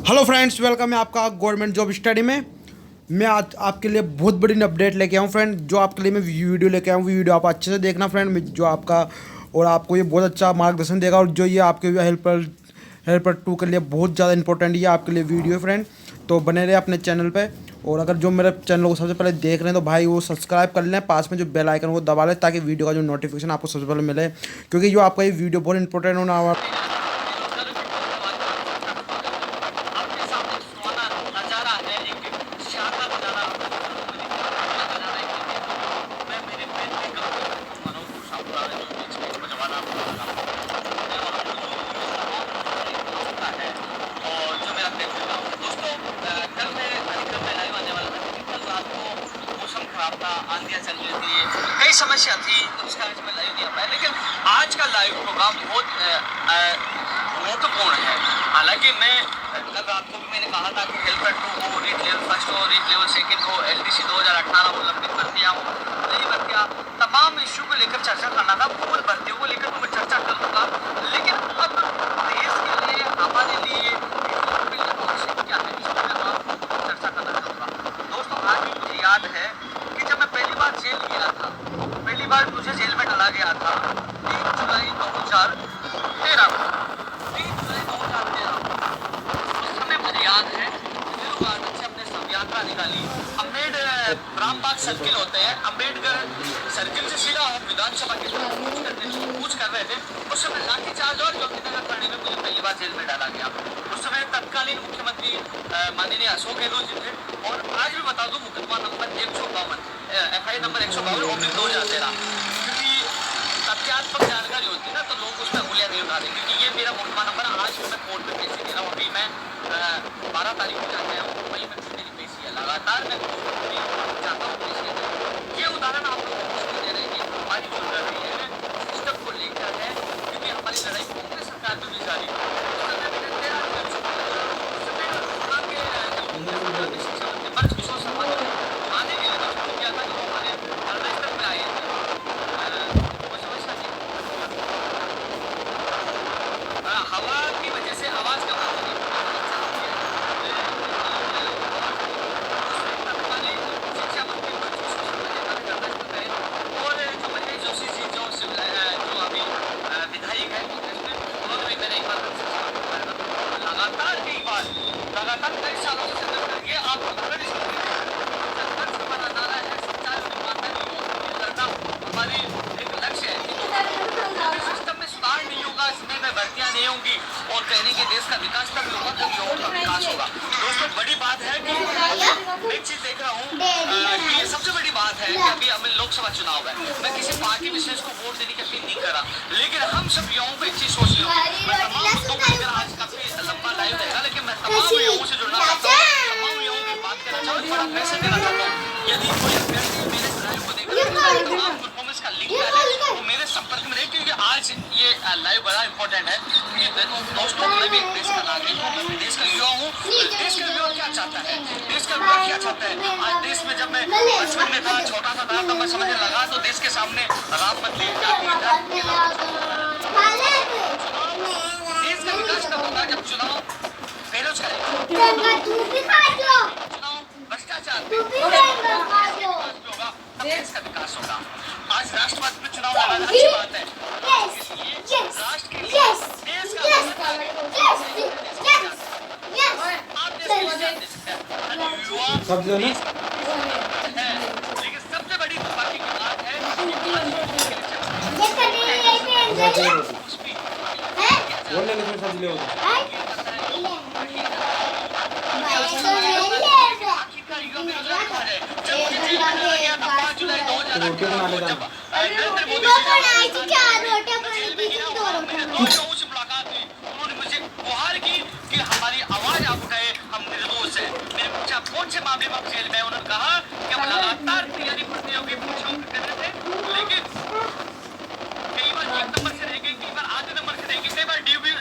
Hello friends, welcome है आपका government job study में। मैं आज आपके लिए बहुत बड़ी अपडेट लेके आऊँ फ्रेंड। जो आपके लिए मैं वीडियो लेके आऊँ, वीडियो आप अच्छे से देखना फ्रेंड, जो आपका और आपको ये बहुत अच्छा मार्गदर्शन देगा। और जो ये आपके हेल्पर 2 के लिए बहुत ज़्यादा इंपॉर्टेंट ये आपके लिए वीडियो है फ्रेंड। तो बने रहे अपने चैनल पे। और अगर जो मेरे चैनल को सबसे पहले देख रहे हैं तो भाई वो सब्सक्राइब कर लें, पास में जो बेल आइकन वो दबा लें ताकि वीडियो का जो नोटिफिकेशन आपको सबसे पहले मिले, क्योंकि जो आपका ये वीडियो बहुत इंपॉर्टेंट होना। आंधियां चल रही थी, कई समस्या थी, तो उसका आज मैं लाइव नहीं आ पाया। लेकिन आज का लाइव प्रोग्राम बहुत महत्वपूर्ण है। हालांकि मैं कल रात को भी मैंने कहा था कि हेल्पर 2 हो, रीट लेवल फर्स्ट हो, रीट लेवल सेकंड हो, LDC 2018 हो, लंबित भर्तियां हो, नई भर्तियां, तमाम इश्यू को लेकर चर्चा करना था। पूर्ण भर्तियों को लेकर तो मैं चर्चा करूंगा, लेकिन अब देश के लिए, हमारे लिए आवश्यक क्या है, इस पर मैं आपको चर्चा करना चाहूँगा। दोस्तों, आज भी मुझे याद है कि जब मैं पहली बार जेल गया था, पहली बार मुझे जेल में डाला गया था 3 जुलाई 2013 को। 3 जुलाई 2013 उस समय मुझे याद है गार्डन से अपने सब यात्रा निकाली। रामबाग सर्किल होते हैं, अम्बेडकर सर्किल से सीधा हम विधानसभा की तरफ कूच कर रहे थे। उस समय लाठीचार्ज और योगिता थाने में मुझे पहली बार जेल में डाला गया। उस समय तत्कालीन मुख्यमंत्री माननीय अशोक गहलोत जी थे। और आज भी बता दूं, मुकदमा नंबर 152, FI नंबर 152/2013, क्योंकि तथ्यात्मक जानकारी होती है ना, तो लोग उसमें उंगलियां नहीं उठा रहे, क्योंकि ये मेरा मुकदमा नंबर आज मैं कोर्ट में पेशी दे रहा हूँ। अभी मैं 12 तारीख को जाके आया हूँ, वही में मेरी पेशी है। लगातार मैं चाहता हूँ पेशी। ये उदाहरण आप लोगों को दे रहे हैं कि हमारी जो लड़ाई है सिस्टम को लेकर है, क्योंकि हमारी लड़ाई कांग्रेस सरकार में भी जारी है। हवा की वजह से आवाज कम हो रही है। शिक्षा मंत्री और जो महेश जोशी जी जो अभी विधायक है कांग्रेस में, उन्होंने भी मेरे एक बार लगातार कई सालों से संघर्ष करके आप संघर्ष बना डाला है। सच्चाई और ईमानदारी करना हमारी एक लक्ष्य है। सिस्टम में सुधार नहीं होगा, इसमें भर्तियां नहीं होंगी और कहने के देश का विकास तभी होगा जब युवाओं का विकास होगा। दोस्तों, बड़ी बात है कि मैं एक चीज देख रहा हूँ, ये सबसे बड़ी बात है कि अभी हमें लोकसभा चुनाव है। मैं किसी पार्टी विशेष को वोट देने की अपील नहीं कर रहा, लेकिन हम सब युवाओं को एक चीज सोचनी होगी। मैं तमाम मुद्दों को लेकर आज काफी लंबा लाइव रहेगा, लेकिन मैं तमाम युवाओं से जुड़ना चाहता हूँ, तमाम युवाओं की बात करना चाहता हूँ, बड़ा मैसेज देना चाहता हूँ। यदि कोई अभ्यर्थी मेरे लाइव को देखकर तमाम परफॉर्मेंस का लिंक डाले वो मेरे संपर्क में रहे, क्योंकि आज ये लाइव बड़ा इंपॉर्टेंट है। दोस्तों, मैं भी देश का नागरिक हूँ, मैं देश का युवा हूँ। देश का युवा क्या चाहता है, देश का युवा क्या चाहता है? आज देश में जब मैं बचपन में था, छोटा सा था, तो मैं समझने लगा तो देश के सामने राम मंदिर का देश का विकास कब होगा? जब चुनाव बेरोजगारी, चुनाव भ्रष्टाचार होगा, तब देश का विकास होगा। आज राष्ट्रवाद में चुनाव लड़ाना अच्छी बात है, राष्ट्र के लिए, देश का लेकिन सबसे बड़ी दुर्भाग्य की बात है उन्होंने मुझे गुहार की कि हमारी आवाज आप उठाए, हम निर्दोष है। मैंने पूछा कौन से मामले में जेल में? उन्होंने कहा कि हम लगातार तैयारी भर्तियों की पूछा कर रहे थे, लेकिन कई बार 1 नंबर से रह गए, कई बार आधे नंबर से रह गए, कई बार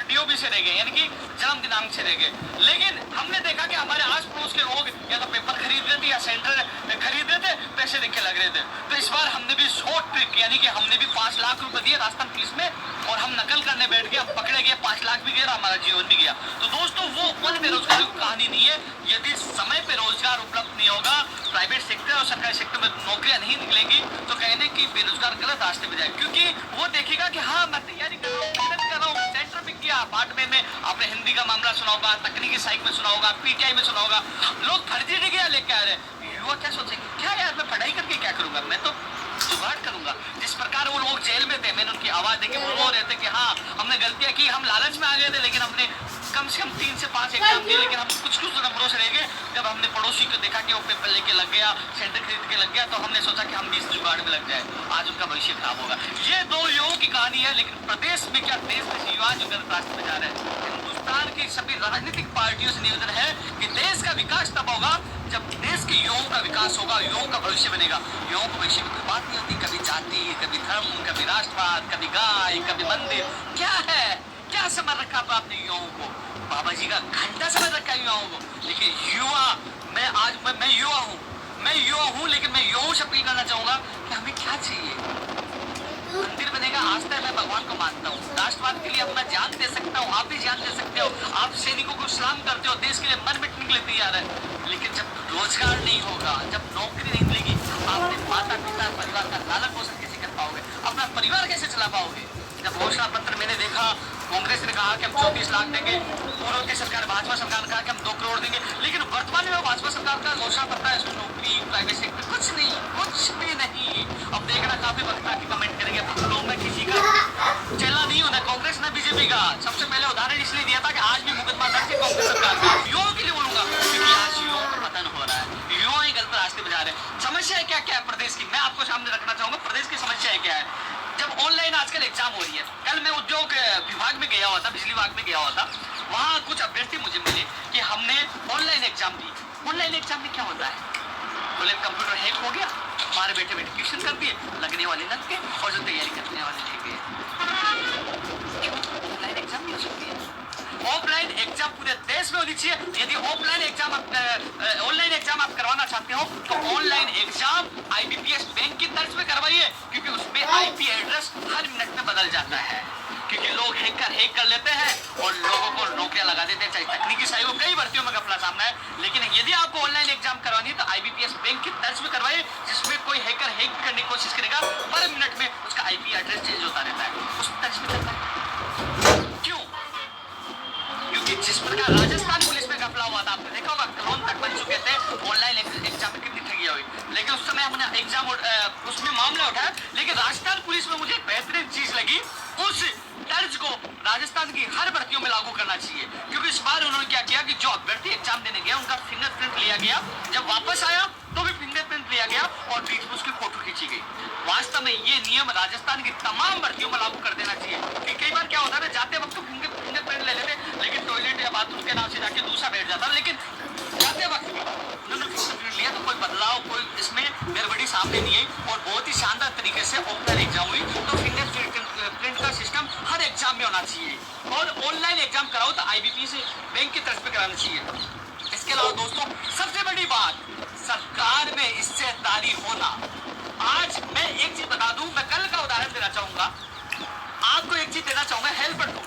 DOB से रह गए, यानी कि जन्म दिनांक से रह गए। लेकिन हमने देखा कि हमारे आस पड़ोस के लोग या तो पेपर खरीद रहे थे या सेंटर खरीद रहे थे, पैसे देखे लग रहे थे। तो इस बार हमने भी शॉर्ट ट्रिक, यानी कि हमने भी 5 लाख रुपए दिए राजस्थान पुलिस में और हम नकल करने बैठ गए, हम पकड़े गए, 5 लाख भी गया, हमारा जीवन भी गया। तो दोस्तों, वो उन बेरोजगारों का कहानी नहीं है। यदि समय पे रोजगार उपलब्ध नहीं होगा, प्राइवेट सेक्टर और सरकारी सेक्टर में नौकरियां नहीं निकलेंगी, तो कहने की बेरोजगार गलत रास्ते पे जाए, क्योंकि वो देखेगा कि हाँ मैं तैयारी कर रहा हूँ, मेहनत कर रहा हूँ, सेंटर में किया, बाटवे में आपने हिंदी का मामला सुना होगा, तकनीकी साइक में सुना होगा, पीटीआई में सुना होगा, लोग फर्जी डिग्रियां लेके आ रहे हैं। युवा क्या सोचेंगे, क्या यार मैं पढ़ाई करके क्या करूंगा, मैं तो जुगाड़ करूंगा। जिस प्रकार वो लोग जेल में थे, मैंने उनकी आवाज देके वो रो रहे थे कि हाँ हमने गलतियां की, हम लालच में आ गए थे, लेकिन हमने कम से कम 3 से 5 एग्जाम दिए, लेकिन हम कुछ कुछ नंबरों से रह गए। जब हमने पड़ोसी को देखा कि वो पेपर लेके लग गया, सेंटर खरीद के लग गया, तो हमने सोचा कि हम भी इस जुगाड़ में लग जाए, आज उनका भविष्य खराब होगा। ये 2 युवाओं की कहानी है, लेकिन प्रदेश में क्या, देश में युवा जो गलत रास्ते में जा रहे हैं। हिंदुस्तान की सभी राजनीतिक पार्टियों से निवेदन है कि देश का विकास तब होगा जब देश के युवाओं का विकास होगा, युवाओं का भविष्य बनेगा। युवाओं के भविष्य में कोई बात नहीं होती, कभी जाति, कभी धर्म, कभी राष्ट्रवाद, कभी गाय, कभी मंदिर, क्या है, क्या समझ रखा आपने युवाओं को? बाबा जी का घंटा समझ रखा है युवाओं को। लेकिन युवा, मैं युवा हूँ, लेकिन मैं युवाओं से अपील करना चाहूंगा कि हमें क्या चाहिए। मंदिर बनेगा, आज तक मैं भगवान को मानता हूँ, राष्ट्रवाद के लिए अपना जान दे सकता हूँ, आप भी जान दे सकते हो, आप सैनिकों को सलाम करते हो, देश के लिए मर मिटने के लिए तैयार है। लेकिन जब रोजगार नहीं होगा, जब नौकरी नहीं मिलेगी, आप अपने माता पिता परिवार का लालन पोषण कैसे कर पाओगे, अपना परिवार कैसे चला पाओगे? जब घोषणा पत्र मैंने देखा, कांग्रेस ने कहा कि हम 34 लाख देंगे, पूर्व की सरकार भाजपा सरकार ने कहा कि हम 2 करोड़ देंगे, लेकिन वर्तमान में भाजपा सरकार का घोषणा पत्र है, नौकरी, प्राइवेट सेक्टर, कुछ नहीं, कुछ भी नहीं। अब देखना काफी वक्त की कमेंट करेंगे, लोग मैं किसी का चेला नहीं होना, कांग्रेस ने बीजेपी का सबसे पहले उदाहरण इसलिए दिया था कि आज भी मुकदमा दर्ज है कांग्रेस सरकार का। युवाओं के लिए बोलूंगा, क्योंकि आज युवाओं का पतन हो रहा है, युवा ही गलत रास्ते पे जा रहे हैं। समस्या क्या क्या है प्रदेश की, मैं आपको सामने रखना चाहूंगा, प्रदेश की समस्या क्या है। जब ऑनलाइन आजकल एग्जाम हो रही है, कल मैं उद्योग विभाग में गया हुआ था, बिजली विभाग में गया हुआ था, वहाँ कुछ अभ्यर्थी मुझे मिले कि हमने ऑनलाइन एग्जाम दी। ऑनलाइन एग्जाम में क्या होता है, बोले कंप्यूटर हैक हो गया, हमारे बेटे बेटे ट्यूशन कर दिए, लगने वाले लग गए और जो तैयारी करने वाले रह गए। ऑनलाइन एग्जाम नहीं हो सकती है, ऑफलाइन एग्जाम पूरे देश में होनी चाहिए। यदि ऑफलाइन एग्जाम ऑनलाइन एग्जाम आप करवाना चाहते हो, तो ऑनलाइन एग्जाम आईबीपीएस बैंक की तर्ज पे करवाइए, क्योंकि उसमें आईपी एड्रेस हर मिनट में बदल जाता है, क्योंकि लोग हैक कर लेते हैं और लोगों को नौकरियां लगा देते हैं। चाहे तकनीकी साइड हो, कई भर्तियों में घपला सामना है, लेकिन यदि आपको ऑनलाइन एग्जाम करवानी है तो आईबीपीएस बैंक की तर्ज पे करवाइए, जिसमें कोई हैकर हैक करने की कोशिश करेगा, पर मिनट में उसका आईपी एड्रेस चेंज होता रहता है, उस तर्ज पे चलता है। क्यों? क्योंकि जिस प्रकार राजस्थान पुलिस में घपला हुआ था, आपने देखा होगा, क्लोन तक बन चुके थे, ऑनलाइन एग्जाम में कितनी ठगी हुई, लेकिन उस समय हमने एग्जाम उसमें मामला उठाया। लेकिन राजस्थान पुलिस में मुझे एक बेहतरीन चीज लगी, उस तर्ज को राजस्थान की हर भर्तियों में लागू करना चाहिए, क्योंकि इस बार उन्होंने क्या किया कि जो अभ्यर्थी एग्जाम देने गया उनका फिंगरप्रिंट लिया गया, जब वापस आया तो भी फिंगरप्रिंट लिया गया और बीच में उसकी फोटो खींची गई। वास्तव में ये नियम राजस्थान की तमाम भर्तियों में लागू कर देना चाहिए, कि कई बार क्या होता है, जाते वक्त तो फिंगरप्रिंट ले लेते, लेकिन टॉयलेट या बाथरूम के नाम से जाके दूसरा बैठ जाता, लेकिन जाते वक्त उन्होंने फिंगरप्रिंट लिया, तो कोई बदलाव, कोई इसमें गड़बड़ी सामने नहीं आई और बहुत ही शानदार तरीके से ऑफलाइन एग्जाम हुई। तो फिंगरप्रिंट का सिस्टम हर एग्जाम में होना चाहिए, और ऑनलाइन एग्जाम कराओ तो आईबीपीएस बैंक की तरफ पे कराना चाहिए। इसके अलावा दोस्तों, सबसे बड़ी बात, सरकार में हिस्सेदारी होना। आज मैं एक चीज बता दूं, मैं कल का उदाहरण देना चाहूंगा, आपको एक चीज देना चाहूंगा, हेल्पर टू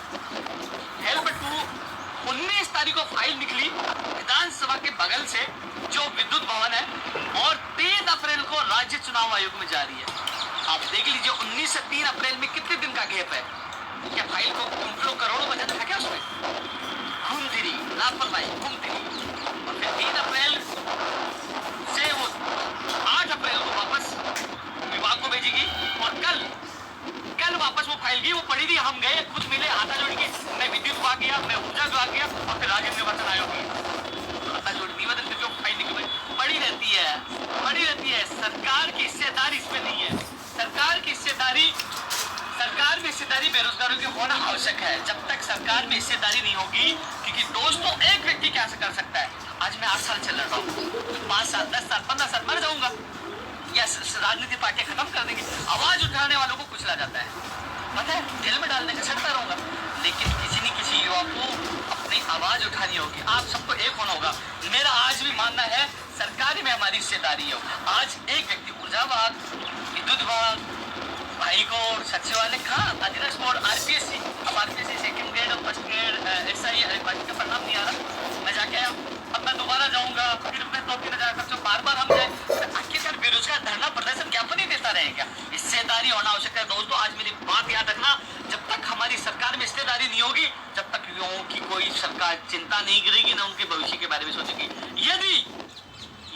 19 तारीख को फाइल निकली विधानसभा के बगल से, जो विद्युत भवन है, और 3 अप्रैल को राज्य चुनाव आयोग में जा रही है। आप देख लीजिए 19 से 3 अप्रैल में कितने दिन का गैप है। क्या फाइल को उन लोग करोड़ों बजट था क्या उसमें? घूमती रही, लापरवाही घूमती रही, और फिर 3 अप्रैल से वो 8 अप्रैल को वापस विभाग को भेजेगी, और कल वापस वो फाइल गई, वो पड़ी थी, हम गए, कुछ मिले, हाथा जोड़ के, मैं विद्युत विभाग गया, मैं ऊर्जा विभाग गया, और फिर राज्य निर्वाचन आयोग गया, हाथा जोड़ निवेदन करके वो फाइल निकल पड़ी रहती है। सरकार की हिस्सेदारी इसमें नहीं है। सरकार में हिस्सेदारी बेरोजगारों की होना आवश्यक है। जब तक सरकार में हिस्सेदारी नहीं होगी, क्योंकि दोस्तों एक व्यक्ति क्या कर सकता है, आज मैं 8 साल चल रहा हूँ, 5 साल 10 साल 15 साल मर जाऊंगा, या राजनीतिक पार्टियां खत्म कर देंगी, आवाज उठाने वालों को कुचला जाता है, पता है, जेल में डालने का छड़ता रहूंगा। लेकिन किसी न किसी युवा को अपनी आवाज उठानी होगी, आप सबको एक होना होगा। मेरा आज भी मानना है सरकारी में हमारी हिस्सेदारी हो। आज एक व्यक्ति ऊर्जा विभाग, विद्युत विभाग, हाईकोर्ट, सचिवालय, कहाँ अधीनस्थ बोर्ड, आरपीएससी, अब आरपीएससी सेकंड ग्रेड और फर्स्ट ग्रेड, ऐसा ही बाकी का परिणाम नहीं आ रहा, मैं जाके आया नौकरी न जा सकते हो, बार बार हम जाए, आखिरकार बेरोजगार धरना प्रदर्शन ज्ञापन ही देता रहे क्या? हिस्सेदारी होना आवश्यक है दोस्तों। आज मेरी बात याद रखना, जब तक हमारी सरकार में हिस्सेदारी नहीं होगी, जब तक युवाओं की कोई सरकार चिंता नहीं करेगी, ना उनके भविष्य के बारे में सोचेगी।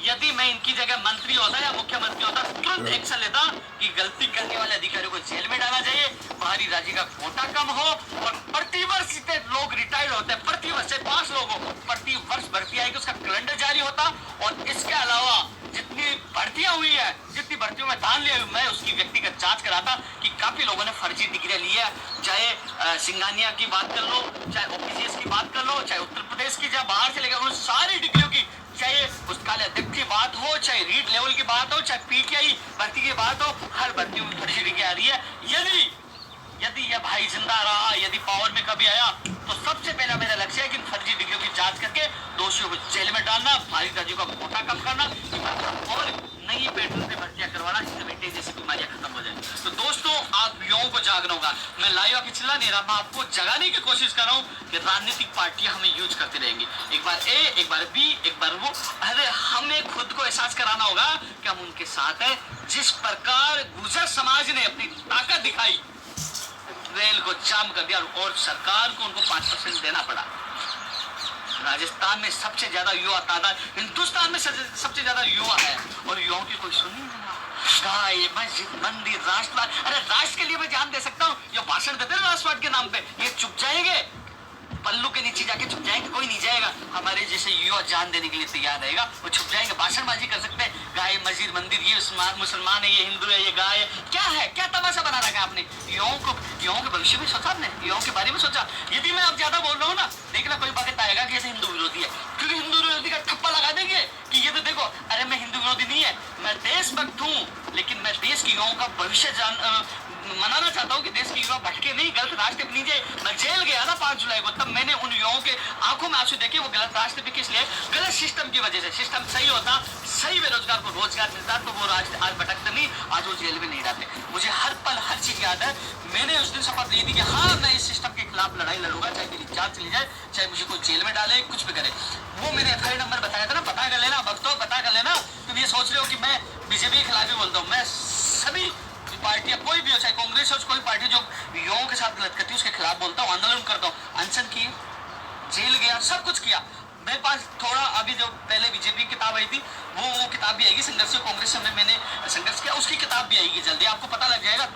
यदि मैं इनकी जगह मंत्री होता या मुख्यमंत्री होता, तुरंत एक्शन लेता कि गलती करने वाले अधिकारियों को जेल में डाला जाए, बाहरी राज्य का कोटा कम हो, और प्रतिवर्ष इतने लोग रिटायर्ड होते हैं, प्रतिवर्ष 5 लोगों को प्रतिवर्ष भर्ती आएगी, उसका कैलेंडर जारी होता। और इसके अलावा जितनी भर्तियां हुई है, जितनी भर्तियों में दान लिया, मैं उसकी व्यक्तिगत जांच कराता कि काफी लोगों ने फर्जी डिग्रियां ली है। चाहे सिंघानिया की बात कर लो, चाहे ओपीसीएस की बात कर लो, चाहे उत्तर प्रदेश की, चाहे बाहर से लेकर उन सारी डिग्रियों की, चाहे पुस्तकालय अध्यक्ष की बात हो, चाहे रीड लेवल की बात हो, चाहे पीटीआई भर्ती की बात हो, हर भर्ती में फर्जी डिग्री आ रही है। यदि यह भाई जिंदा रहा, यदि पावर में कभी आया, तो सबसे पहला मेरा लक्ष्य है कि फर्जी डिग्रियों की जांच करके दोषियों को जेल में डालना, भारी राज्यों का कोटा कम करना, और नई पेट्रोल से भर्तियां करवाना, जिससे बेटे जैसी बीमारियां खत्म हो जाए। तो दोस्तों, आप युवाओं को जागना होगा। मैं लाइव आके चिल्ला नहीं रहा, मैं आपको जगाने की कोशिश कर रहा हूँ कि राजनीतिक पार्टियां हमें यूज करती रहेंगी, एक बार ए, एक बार बी, एक बार वो। अरे हमें खुद को एहसास कराना होगा कि हम उनके साथ है। जिस प्रकार गुर्जर समाज ने अपनी ताकत दिखाई, रेल को जाम कर दिया, और सरकार को उनको 5% देना पड़ा। राजस्थान में सबसे ज्यादा युवा तादाद, हिंदुस्तान में सबसे ज्यादा युवा है, और युवाओं की कोई सुनी नहीं। गाय, मस्जिद, मंदिर, राष्ट्रवाद, अरे राष्ट्र के लिए मैं जान दे सकता हूँ। ये भाषण देते हैं राष्ट्रवाद के नाम पे, ये चुप जाएंगे, पल्लू के नीचे जाके छुप जाएंगे, कोई नहीं जाएगा। हमारे जैसे युवा जान देने के लिए तैयार रहेगा, वो छुप जाएंगे, भाषणबाजी कर सकते हैं। गाय, मस्जिद, मंदिर, ये मुसलमान है, ये हिंदू है, ये गाय है, क्या है, क्या तमाशा बना रखा है आपने? युवाओं के भविष्य में सोचा आपने, युवाओं के बारे में सोचा? यदि मैं अब ज्यादा बोल रहा हूँ ना, देखना कोई वक्त आएगा कि ये हिंदू विरोधी है, क्योंकि हिंदू विरोधी का ठप्पा लगा देंगे कि ये तो देखो, अरे मैं हिंदू विरोधी नहीं है, मैं देशभक्त हूँ, लेकिन मैं देश की युवाओं का भविष्य मनाना चाहता हूँ कि देश के युवा भटके नहीं, गलत रास्ते पर नहीं जाए। मैं जेल गया ना 5 जुलाई को, तब मैंने उन युवाओं के आंखों में आंसू देखे। वो गलत रास्ते पे किस लिए? गलत सिस्टम की वजह से। सिस्टम सही होता, सही बेरोजगार को रोजगार मिलता, तो वो आज भटकते नहीं, आज वो जेल में नहीं जाते। मुझे हर पल हर चीज याद है। मैंने उस दिन शपथ ली थी कि हाँ, मैं इस सिस्टम के खिलाफ लड़ाई लड़ूंगा, चाहे मेरी जान चली जाए, चाहे मुझे कोई जेल में डाले, कुछ भी करे। वो मैंने FIR नंबर बताया था ना, पता कर लेना भक्तों, पता कर लेना। तुम ये सोच रहे हो कि मैं बीजेपी के खिलाफ ही बोलता हूँ, मैं सभी पार्टियां, कोई भी हो, चाहे कांग्रेस हो, कोई पार्टी जो युवाओं के साथ गलत करती है, उसके खिलाफ बोलता हूँ, आंदोलन करता हूँ। अनशन किए, जेल गया, सब कुछ किया। मेरे पास थोड़ा अभी जो पहले बीजेपी की किताब आई थी, वो किताब भी आएगी, संघर्ष कांग्रेस में मैंने संघर्ष किया, उसकी किताब भी आएगी जल्दी, आपको पता लग जाएगा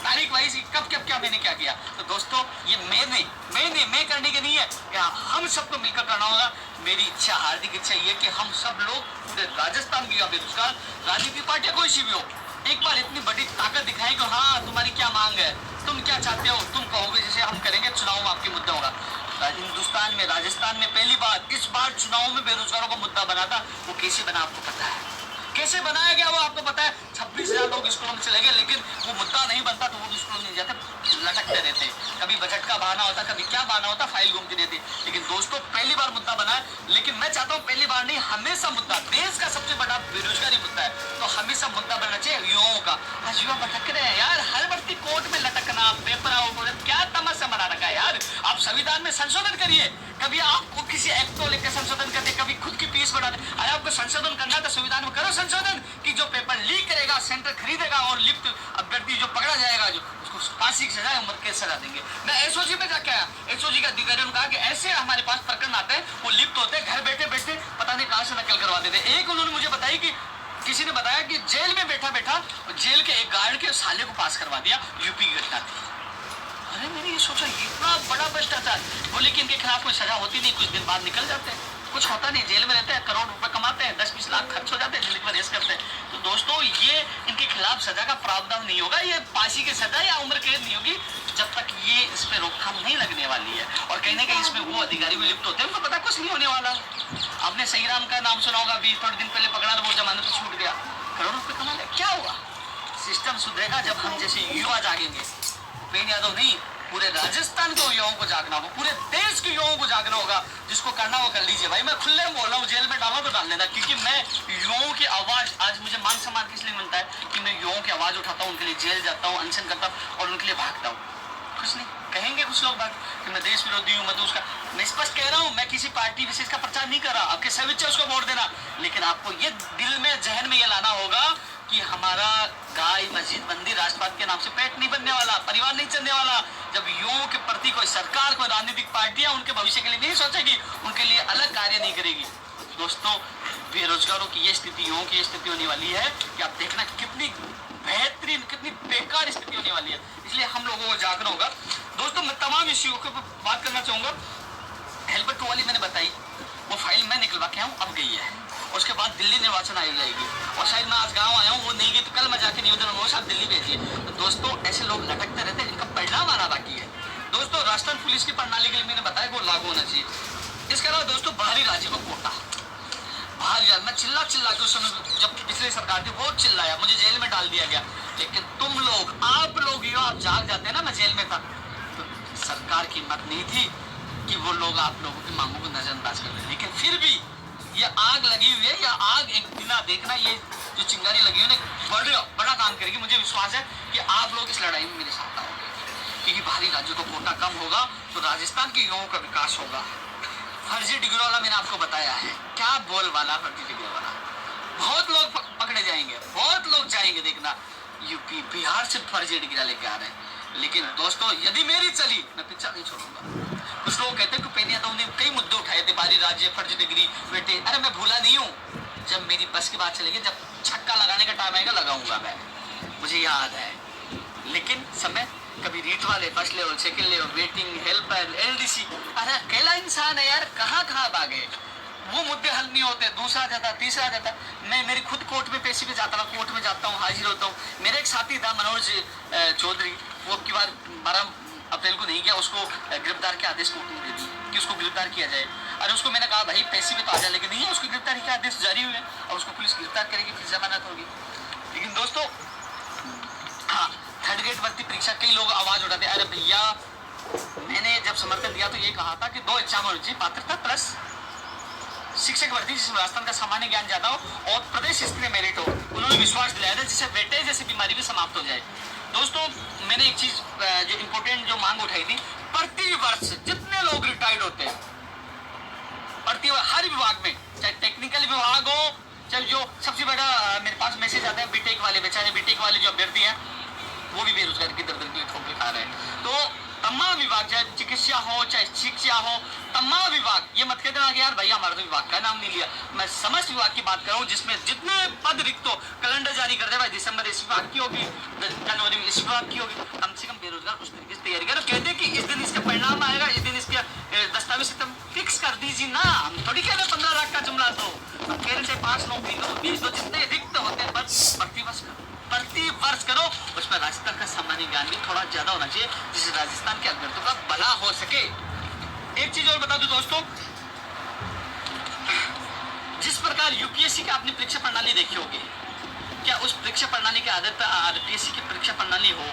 तारीख वाइज कब क्या मैंने क्या किया। तो दोस्तों, ये मैं करने के नहीं है, क्या हम सबको मिलकर करना होगा। मेरी इच्छा, हार्दिक इच्छा ये कि हम सब लोग पूरे राजस्थान की बेरोजगार राजनीतिक पार्टियां कोई सी भी हो, एक बार इतनी बड़ी ताकत दिखाएं कि हाँ, तुम्हारी क्या मांग है, तुम क्या चाहते हो, तुम कहोगे, जैसे हम करेंगे चुनाव में आपके मुद्दा होगा। हिंदुस्तान में, राजस्थान में पहली बार इस बार चुनाव में बेरोजगारों का मुद्दा बना था। वो कैसे बना आपको पता है? कैसे बनाया गया वो आपको पता है? 26,000 लोग स्कूलों में चले गए, लेकिन वो मुद्दा नहीं बनता तो वो स्कूलों में नहीं जाते, लटकते रहते। कभी बजट का बहाना होता, कभी क्या बहाना होता, फाइल घूमती रहती। लेकिन दोस्तों, पहली बार मुद्दा बना है। लेकिन मैं चाहता हूँ पहली बार नहीं, हमेशा मुद्दा, देश का सबसे बड़ा बेरोजगारी मुद्दा है, तो हमेशा मुद्दा बनना चाहिए युवाओं का। आज युवा भटक रहे हैं यार, हर वक्त कोर्ट में लटकना, पेपर आउट, क्या तमाशा बना रखा है यार। आप संविधान में संशोधन करिए, कभी आपको किसी एक्ट को लेकर संशोधन करते, कभी खुद की फीस बढ़ा दे। अरे आपको संशोधन करना तो संविधान में करो संशोधन, कि जो पेपर लीक करेगा, सेंटर खरीदेगा, और लिफ्ट अभ्यर्थी जो पकड़ा जाएगा, जो उसको फांसी की सजा, उम्र कैद सजा देंगे। मैं एसओजी में जाके आया, एसओजी के अधिकारियों ने कहा कि ऐसे हमारे पास प्रकरण आते हैं, वो लिप्त होते हैं, घर बैठे बैठे पता नहीं कहां से नकल करवा देते। एक उन्होंने मुझे बताई कि किसी ने बताया कि जेल में बैठा बैठा जेल के एक गार्ड के साले को पास करवा दिया, यूपी की घटना थी। अरे मैंने ये सोचा, इतना बड़ा भ्रष्टाचार। बोले कि इनके खिलाफ कोई सजा होती नहीं, कुछ दिन बाद निकल जाते हैं, कुछ होता नहीं, जेल में रहते हैं, करोड़ रुपए कमाते हैं, 10-20 लाख खर्च हो जाते हैं, जिंदगी भर रेस करते हैं। तो दोस्तों, ये इनके खिलाफ सजा का प्रावधान नहीं होगा, ये फांसी की सजा या उम्र कैद नहीं होगी, जब तक ये इस पे रोकथाम नहीं लगने वाली है। और कहीं ना कहीं इसमें वो अधिकारी भी लिप्त होते हैं, उनको पता कुछ नहीं होने वाला। आपने सही राम का नाम सुना होगा, अभी थोड़े दिन पहले पकड़ा, वो जमानत तो छूट गया, करोड़ों रुपए कमा लिया। क्या हुआ? सिस्टम सुधरेगा जब हम जैसे युवा जागेंगे। उपेंद्र यादव नहीं, पूरे राजस्थान के युवाओं को जागना होगा, पूरे देश के युवाओं को जागना होगा। जिसको करना वो कर लीजिए भाई, मैं खुले में बोल रहा हूँ, जेल में डालो तो डाल देना, क्योंकि मैं युवाओं की आवाज, आज मुझे मान सम्मान किस लिए मिलता है कि मैं युवाओं की आवाज उठाता हूँ, उनके लिए जेल जाता हूँ, अनशन करता हूँ और उनके लिए भागता हूँ। कुछ नहीं कहेंगे कुछ लोग बात कि मैं देश विरोधी हूँ, मैं तो उसका, मैं स्पष्ट कह रहा हूँ, मैं किसी पार्टी विशेष का प्रचार नहीं कर रहा, आपके सब इच्छा उसको वोट देना, लेकिन आपको ये दिल में जहन में ये लाना होगा कि हमारा गाय मस्जिद मंदिर राष्ट्रवाद के नाम से पेट नहीं बनने वाला, परिवार नहीं चलने वाला। जब युवाओं के प्रति कोई सरकार, कोई राजनीतिक पार्टियां उनके भविष्य के लिए नहीं सोचेगी, उनके लिए अलग कार्य नहीं करेगी। दोस्तों, बेरोजगारों की ये स्थिति, युवाओं की ये स्थिति होने वाली है कि आप देखना कितनी बेहतरीन, कितनी बेकार स्थिति होने वाली है। इसलिए हम लोगों को जागना होगा। दोस्तों, मैं तमाम इश्यूओं के ऊपर बात करना चाहूंगा। हेल्पर 2 वाली मैंने बताई, वो फाइल मैं निकलवा के आऊँ, अब गई है। उसके बाद दिल्ली निर्वाचन आयोग जाएगी, और शायद मैं आज गांव आया हूँ, वो नहीं गई तो कल मैं जाके निवेदन वो साहब दिल्ली भेजिए। तो दोस्तों, ऐसे लोग लटकते रहते हैं, इनका परिणाम आना बाकी है। दोस्तों, राजस्थान पुलिस की प्रणाली के लिए मैंने बताया वो लागू होना चाहिए। इसके अलावा दोस्तों, बाहरी राज्य का कोटा, बाहरी राज्य, मैं चिल्ला के उस समय जब पिछली सरकार थी बहुत चिल्लाया, मुझे जेल में डाल दिया गया, लेकिन तुम लोग, आप लोग यो आप जाग जाते हैं ना, मैं जेल में था, तो सरकार की हिम्मत नहीं थी कि वो लोग आप लोगों की मांगों को नजरअंदाज कर रहे। लेकिन फिर भी ये आग लगी हुई है, या आग एक दिन देखना, ये जो चिंगारी लगी हुई है बड़ा काम करेगी। मुझे विश्वास है कि आप लोग इस लड़ाई में मेरे साथ आओगे, क्योंकि बाहरी राज्यों का कोटा कम होगा तो राजस्थान के युवाओं का विकास होगा। फर्जी डिग्री वाला मैंने आपको बताया है, क्या बोल वाला फर्जी डिग्री वाला, बहुत लोग पकड़े जाएंगे, बहुत लोग जाएंगे, देखना यूपी बिहार से फर्जी डिग्री लेके आ रहे हैं। लेकिन दोस्तों, यदि मेरी चली, मैं पीछा नहीं छोड़ूंगा। कुछ लोग कहते हैं कि पेनिया तो उन्होंने कई मुद्दे उठाए थे, बाहरी राज्य, फर्जी डिग्री, बेटे, अरे मैं भूला नहीं हूँ। जब मेरी बस की बात चलेगी, जब छक्का लगाने का टाइम आएगा, लगाऊंगा मैं, मुझे याद है। लेकिन समय कभी रीट वाले, first level, second level, waiting, helper, LDC, अरे अकेला इंसान है यार, कहाँ भागे। वो मुद्दे हल नहीं होते, दूसरा जाता, तीसरा जाता। मैं मेरी खुद कोर्ट में पेशी पे जाता हूँ, कोर्ट में जाता हूँ, हाजिर होता हूँ। मेरा एक साथी था मनोज चौधरी, वो की बार 12 अप्रैल को नहीं गया, उसको गिरफ्तार के आदेश कोर्ट ने दे दी कि उसको गिरफ्तार किया जाए। अरे उसको मैंने कहा भाई पेशी पे तो आ जाए, लेकिन नहीं है, उसको गिरफ्तारी के आदेश जारी हुए और उसको पुलिस गिरफ्तार करेगी, फिर जमानत होगी। लेकिन दोस्तों, हाँ, थर्ड ग्रेड भर्ती परीक्षा, कई लोग आवाज उठाते, अरे भैया मैंने जब समर्थन दिया तो ये कहा था कि 2 एग्जाम होनी चाहिए, पात्रता प्लस शिक्षक भर्ती जिसमें राजस्थान का सामान्य ज्ञान ज्यादा हो और प्रदेश स्तरीय मेरिट हो। उन्होंने विश्वास दिलाया था जिससे वेटेज जैसी बीमारी भी समाप्त हो जाए। दोस्तों, मैंने एक चीज जो इम्पोर्टेंट जो मांग उठाई थी, प्रति वर्ष जितने लोग रिटायर्ड होते हैं, प्रति हर विभाग में, चाहे टेक्निकल विभाग हो, चाहे जो सबसे बड़ा मेरे पास मैसेज आता है बीटेक वाले, बेचारे बीटेक वाले जो अभ्यर्थी हैं वो भी बेरोजगार की दर के लिए ठोकर खा रहे हैं। तो तमाम विभाग, चाहे चिकित्सा हो, चाहे शिक्षा हो, तमाम विभाग, ये मत कहते ना कि यार भैया हमारा तो विभाग का नाम नहीं लिया, मैं समस्त विभाग की बात कर रहा हूँ, जिसमें जितने पद रिक्त हो, कैलेंडर जारी कर दे भाई, दिसंबर इस विभाग की होगी, जनवरी में इस विभाग की होगी, कम से कम बेरोजगार उस तरीके से तैयारी करो। कहते हैं कि इस दिन इसका परिणाम आएगा, इस दिन इसके दस्तावेज फिक्स कर दीजिए ना, हम थोड़ी कह रहे 15 लाख का जुमला, तो हम कह रहे 5 नौकरी दो, 20 दो, जितने रिक्त होते हैं बस प्रति वर्ष करो। उसमें राजस्थान का सामान्य ज्ञान भी थोड़ा ज्यादा होना चाहिए, जिससे राजस्थान के अभ्यर्थियों का भला हो सके। एक चीज और बता दूं दोस्तों, जिस प्रकार यूपीएससी की आपने परीक्षा प्रणाली देखी होगी, क्या उस परीक्षा प्रणाली के आधार पर आरपीएससी की परीक्षा प्रणाली हो?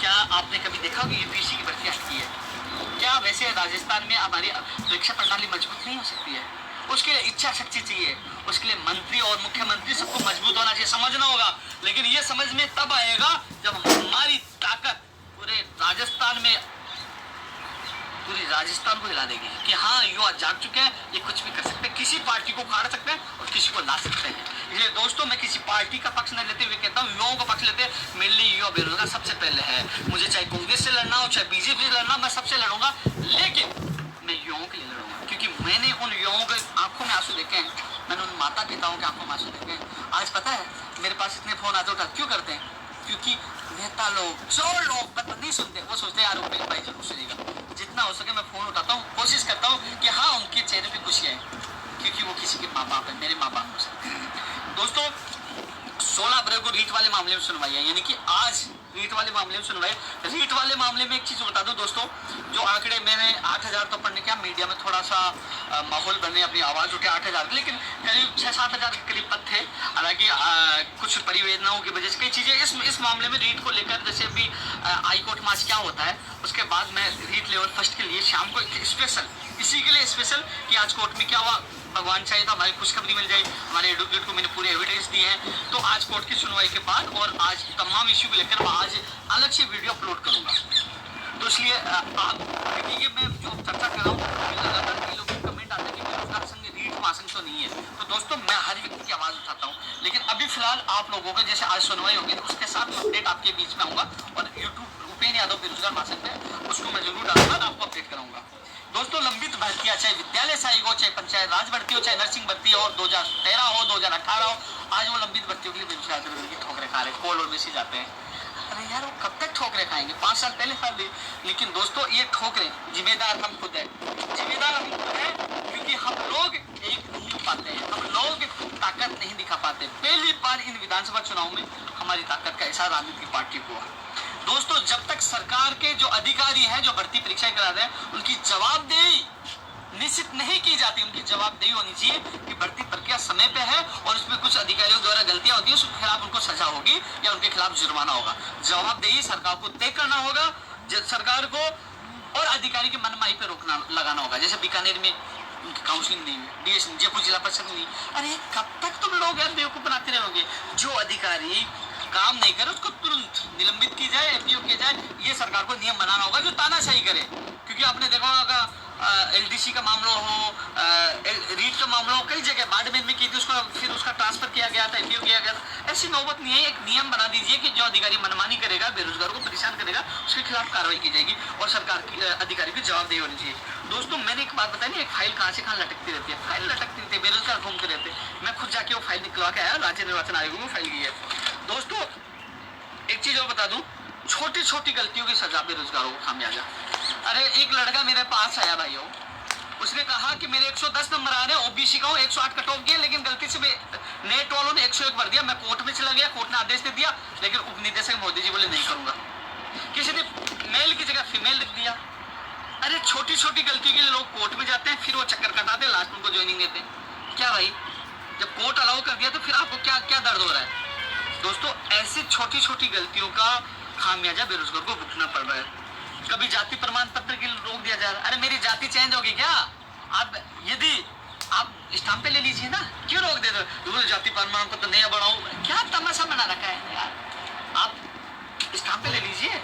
क्या आपने कभी देखा होगा यूपीएससी की भर्ती आती है? क्या वैसे राजस्थान में हमारी परीक्षा प्रणाली मजबूत नहीं हो सकती है? उसके लिए इच्छा शक्ति चाहिए, उसके लिए मंत्री और मुख्यमंत्री सबको मजबूत होना चाहिए, समझना होगा। लेकिन ये समझ में तब आएगा जब हमारी ताकत पूरे राजस्थान में, पूरी राजस्थान को हिला देगी कि हाँ युवा जाग चुके हैं, ये कुछ भी कर सकते हैं, किसी पार्टी को उखाड़ सकते हैं और किसी को ला सकते हैं। इसलिए दोस्तों, मैं किसी पार्टी का पक्ष नहीं लेते हुए कहता हूँ, युवाओं का पक्ष लेते, मेरे लिए युवा बेरोजगार सबसे पहले है। मुझे चाहे कांग्रेस से लड़ना हो, चाहे बीजेपी से लड़ना, मैं सबसे लड़ूंगा, लेकिन मैं युवाओं के लिए लड़ूंगा, क्योंकि मैंने उन युवाओं के आंखों में आंसू देखे हैं, मैंने उन माता पिताओं के आंखों में आंसू देखे हैं। आज पता है मेरे पास इतने फोन आते उठा क्यों करते हैं? क्योंकि नेता लोग, जो लोग बात नहीं सुनते, वो सोचते हैं यार वो भाई जरूर सुनेगा। जितना हो सके मैं फोन उठाता हूँ, कोशिश करता हूँ कि हाँ उनके चेहरे पे खुशी है, क्योंकि वो किसी के माँ बाप है, मेरे माँ बाप हो सकते हैं। दोस्तों, 16 अप्रैल को रीट वाले मामले में सुनवाई है, यानी कि आज रीट वाले मामले में सुनवाई। रीट वाले मामले में एक चीज बता दूं दोस्तों, जो आंकड़े मैंने 8000 तो पढ़ने क्या, मीडिया में थोड़ा सा माहौल बनने अपनी आवाज उठे 8000, लेकिन करीब 6-7 हजार के करीब पद थे। हालांकि कुछ परिवेदनाओं की वजह से कई चीजें इस मामले में रीट को लेकर, जैसे अभी हाई कोर्ट मार्च क्या होता है, उसके बाद मैं रीट लेवल फर्स्ट के लिए शाम को स्पेशल इसी के लिए स्पेशल कि आज कोर्ट में क्या हुआ, भगवान चाहिए तो हमारी खुशखबरी मिल जाए। हमारे एडवोकेट को मैंने पूरे एविडेंस दिए हैं, तो आज कोर्ट की सुनवाई के बाद और आज तमाम इश्यू को लेकर मैं आज अलग से वीडियो अपलोड करूंगा। तो इसलिए आप देखिए मैं जो चर्चा कर रहा हूँ, लगातार कई लोगों को कमेंट आता है कि बेरोजगार संघ रीट महासंघ तो नहीं है। तो दोस्तों मैं हर व्यक्ति की आवाज़ उठाता हूँ, लेकिन अभी फिलहाल आप लोगों को जैसे आज सुनवाई होगी तो उसके साथ अपडेट आपके बीच में आऊँगा, और यूट्यूब उपेंद्र यादव बेरोजगार महासंघ है उसको मैं जरूर डालूंगा, आपको अपडेट कराऊंगा। दोस्तों लंबित भर्तियां, चाहे विद्यालय सहायक हो, चाहे पंचायत राज भर्ती हो, चाहे नर्सिंग भर्ती हो, 2013 हो, 2018 हो, आज वो लंबित भर्तियों के लिए बेरोजगार की ठोकरें खा रहे, कॉल और मैसेज आते हैं। अरे यार वो कब तक ठोकरें खाएंगे, 5 साल पहले खा ली। लेकिन दोस्तों ये ठोकरें जिम्मेदार हम खुद हैं, जिम्मेदार हम खुद हैं, क्योंकि हम लोग एक नहीं हो पाते हैं, हम लोग ताकत नहीं दिखा पाते। पहली बार इन विधानसभा चुनाव में हमारी ताकत का एहसास आम आदमी पार्टी को हुआ। दोस्तों जब तक सरकार के जो अधिकारी हैं जो भर्ती परीक्षाएं करा रहे हैं उनकी जवाबदेही निश्चित नहीं की जाती, उनकी जवाबदेही होनी चाहिए कि भर्ती प्रक्रिया समय पे है और उसमें कुछ अधिकारियों द्वारा गलतियां होती है, उसके खिलाफ उनको सजा होगी या उनके खिलाफ जुर्माना होगा। जवाबदेही सरकार को तय करना होगा, सरकार को, और अधिकारी की मनमानी पे रोकना लगाना होगा। जैसे बीकानेर में काउंसलिंग नहीं हुई, डीएस जयपुर जिला परिषद नहीं। अरे कब तक तुम लोग यार बेवकूफ बनाते रहोगे? जो अधिकारी काम नहीं करे उसको तुरंत निलंबित की जाए, एपीओ किया जाए, ये सरकार को नियम बनाना होगा जो तानाशाही करे। क्योंकि आपने देखा होगा एलडीसी का मामला हो, रीट का मामला हो, कई जगह बाड़मेर में की थी, उसको फिर उसका ट्रांसफर किया गया था, एपीओ किया गया था। ऐसी नौबत नहीं है, एक नियम बना दीजिए कि जो अधिकारी मनमानी करेगा, बेरोजगारों को परेशान करेगा, उसके खिलाफ कार्रवाई की जाएगी और सरकार की अधिकारी की जवाबदेही होनी चाहिए। दोस्तों मैंने एक बात बताई ना, एक फाइल कहाँ से कहाँ लटकती रहती है, फाइल लटकती रहती है, बेरोजगार घूमते रहते। मैं खुद जाके वो फाइल निकलवा के आया, राज्य निर्वाचन आयोग में फाइल की है। दोस्तों एक चीज और बता दूं, छोटी छोटी गलतियों की सजा बेरोजगारों को खामियाजा। अरे एक लड़का मेरे पास आया भाइयों, उसने कहा कि मेरे 110 नंबर आ रहे हैं, ओबीसी का हूं, 108 कट ऑफ किया, लेकिन गलती से नेट वालों ने 101 भर दिया। मैं कोर्ट में चला गया, कोर्ट ने आदेश दे दिया, लेकिन उप निदेशक मोदी जी बोले नहीं करूंगा। किसी ने मेल की जगह फीमेल लिख दिया। अरे छोटी छोटी गलती के लिए लोग कोर्ट में जाते हैं, फिर वो चक्कर कटाते हैं, लास्ट में उनको ज्वाइनिंग देते हैं। क्या भाई, जब कोर्ट अलाउ कर दिया तो फिर आपको क्या क्या दर्द हो रहा है? दोस्तों ऐसी छोटी छोटी गलतियों का खामियाजा बेरोजगार को भुगतना पड़ रहा है। कभी जाति प्रमाण पत्र के लिए रोक दिया जा रहा है। अरे मेरी जाति चेंज होगी क्या? आप यदि आप स्टाम्प पे ले लीजिए ना, क्यों रोक दे रहे हो? जाति प्रमाण पत्र नया बढ़ाओ, क्या तमाशा बना रखा है यार, आप स्टाम्प पे ले लीजिए।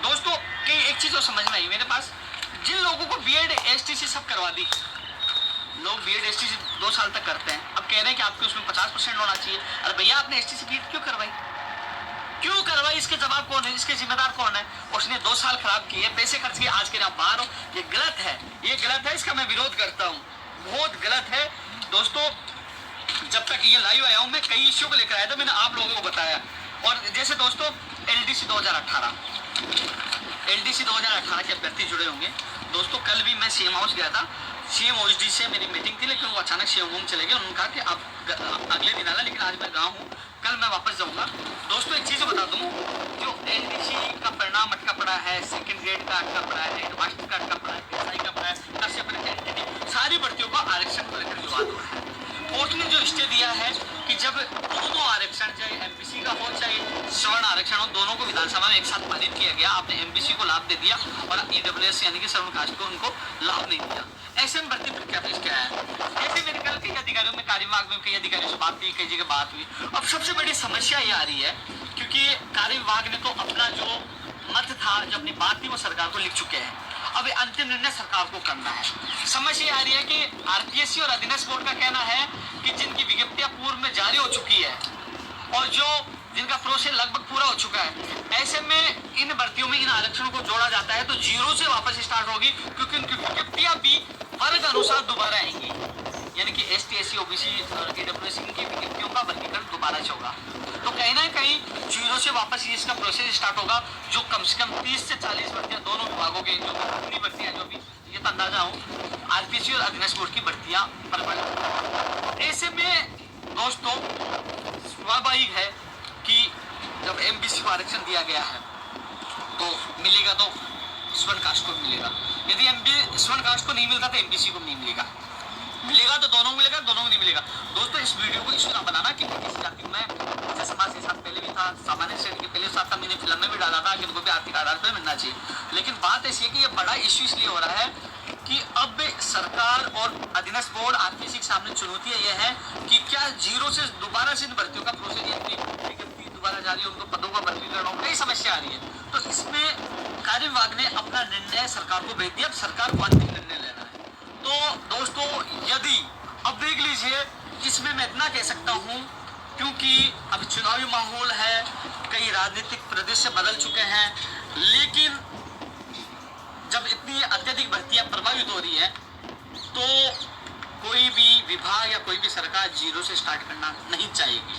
दोस्तों कई एक चीज और समझ में आई मेरे पास, जिन लोगों को बीएड एसटीसी सब करवा दी, लोग बीएड एसटीसी 2 साल तक करते हैं, अब कह रहे हैं कि आपके उसमें 50% होना चाहिए। अरे भैया आपने एसटीसी बीएड क्यों करवाई, क्यों करवाई? इसके जवाब कौन है, इसके जिम्मेदार कौन है? उसने 2 साल खराब किए, पैसे खर्च किए, आज के आप बाहर हो। ये गलत है, ये गलत है, इसका मैं विरोध करता हूँ, बहुत गलत है। दोस्तों जब तक ये लाइव आया हूँ मैं कई इश्यू को लेकर आया था, मैंने आप लोगों को बताया। और जैसे दोस्तों एलडीसी 2018 के अभ्यर्थी जुड़े होंगे। दोस्तों कल भी मैं सीएम हाउस गया था, सीएम ओएसडी से मेरी मीटिंग थी, लेकिन वो अचानक सीएम होम चले गए। उन्होंने कहा कि आप अगले दिन आना, लेकिन आज मैं गाँव हूँ, कल मैं वापस जाऊंगा। दोस्तों एक चीज बता दूं, जो एलडीसी का परिणाम अटका पड़ा है, सेकंड ग्रेड का अटका पड़ा है, हेडमास्टर का अटका पड़ा है, एसआई का पड़ा है, सारी भर्तियों का आरक्षण को लेकर विवाद हो रहा है। कोर्ट ने जो स्टे दिया है कि जब दोनों आरक्षण, चाहे एमपीसी का हो चाहे सवर्ण आरक्षण हो, दोनों को विधानसभा में एक साथ पारित किया गया। आपने एमपीसी को लाभ दे दिया और ईडब्ल्यूएस यानी कि सवर्ण कास्ट को उनको लाभ नहीं दिया। ऐसे में भर्ती प्रक्रिया पेश किया है। ऐसे मेरे कल कई अधिकारियों में कार्यविभाग में कई अधिकारियों से बात हुई, कई जगह बात हुई। अब सबसे बड़ी समस्या ये आ रही है, क्योंकि कार्य विभाग ने तो अपना जो मत था, जो अपनी बात थी, वो सरकार को लिख चुके हैं। अब अंतिम निर्णय सरकार को करना है। समस्या आ रही है कि आरपीएससी और अधीनस्थ बोर्ड का कहना है कि जिनकी विज्ञप्तियां पूर्व में जारी हो चुकी है और जो जिनका प्रोसेस लगभग पूरा हो चुका है, ऐसे में इन भर्तियों में इन आरक्षणों को जोड़ा जाता है तो जीरो से वापस स्टार्ट होगी, क्योंकि उनकी विज्ञप्तियां भी वर्ग अनुसार दोबारा आएंगी। यानी कि एसटी, एससी, ओबीसी और ईडब्ल्यूएस की विज्ञप्तियों का वर्गीकरण दोबारा से होगा। तो कहीं ना कहीं जीरो से वापस इसका प्रोसेस स्टार्ट होगा, जो कम से कम 30 से 40 भर्तियां दोनों विभागों के, जो अपनी भर्तियां जो भी ये तो अंदाजा हो, आरपीएससी और अधीनस्थ बोर्ड की भर्तियां पर। ऐसे में दोस्तों स्वाभाविक है कि जब एमबीसी को आरक्षण दिया गया है तो मिलेगा तो स्वर्ण कास्ट को मिलेगा। यदि एमबी स्वर्ण कास्ट को नहीं मिलता तो एमबीसी को नहीं मिलेगा, मिलेगा तो दोनों मिलेगा, दोनों को नहीं मिलेगा। दोस्तों इस वीडियो को इशू ना बनाना कि किसी जाति में जैसे समाज के साथ पहले भी था, सामान्य श्रेणी के पहले साथ था, मैंने फिल्म में भी डाला था कि उनको भी आर्थिक आधार पर मिलना चाहिए। लेकिन बात ऐसी है कि ये बड़ा इश्यू इसलिए हो रहा है कि अब सरकार और अधीनस्थ बोर्ड आरपीसी के सामने चुनौतियां यह है कि क्या जीरो से दोबारा से इन भर्तियों का प्रोसेस विज्ञप्ति दोबारा जारी है, उनको पदों का वर्गीकरण हो, कई समस्या आ रही है। तो इसमें कार्य विभाग ने अपना निर्णय सरकार को भेज दिया, अब सरकार को अंतिम निर्णय लेना है। तो दोस्तों यदि अब देख लीजिए, इसमें मैं इतना कह सकता हूं क्योंकि अब चुनावी माहौल है, कई राजनीतिक परिदृश्य बदल चुके हैं, लेकिन जब इतनी अत्यधिक भर्तियां प्रभावित हो रही है तो कोई भी विभाग या कोई भी सरकार जीरो से स्टार्ट करना नहीं चाहेगी,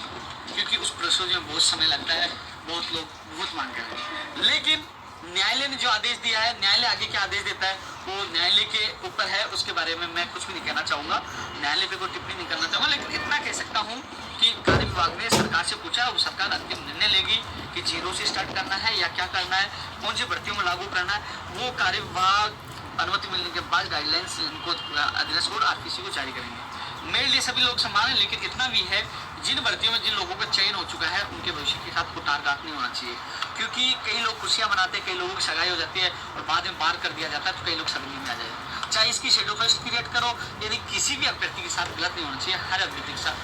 क्योंकि उस प्रोसेस में बहुत समय लगता है, बहुत लोग बहुत मांग रहे हैं। लेकिन न्यायालय ने जो आदेश दिया है, न्यायालय आगे क्या आदेश देता है वो न्यायालय के ऊपर है, उसके बारे में मैं कुछ भी नहीं कहना चाहूँगा, न्यायालय पे कोई टिप्पणी नहीं करना चाहूँगा। लेकिन इतना कह सकता हूँ कि कार्य विभाग ने सरकार से पूछा, वो सरकार अंतिम निर्णय लेगी कि जीरो से स्टार्ट करना है या क्या करना है, कौन सी भर्तियों में लागू करना है, वो कार्य विभाग अनुमति मिलने के बाद गाइडलाइंस इनको अधीनस्थ बोर्ड आरपीसी को जारी करेंगे। मेरे लिए सभी लोग समान है, लेकिन इतना भी है जिन भर्तियों में जिन लोगों का चयन हो चुका है उनके भविष्य के साथ कुटारघात नहीं होना चाहिए, क्योंकि कई लोग खुशियां मनाते हैं, कई लोगों की सगाई हो जाती है और बाद में बाहर कर दिया जाता है, तो कई लोग सदमे में आ जाए। चाहे इसकी शेड्यूल फर्स्ट क्रिएट करो, यदि किसी भी अभ्यर्थी के साथ गलत नहीं होना चाहिए, हर अभ्यर्थी के साथ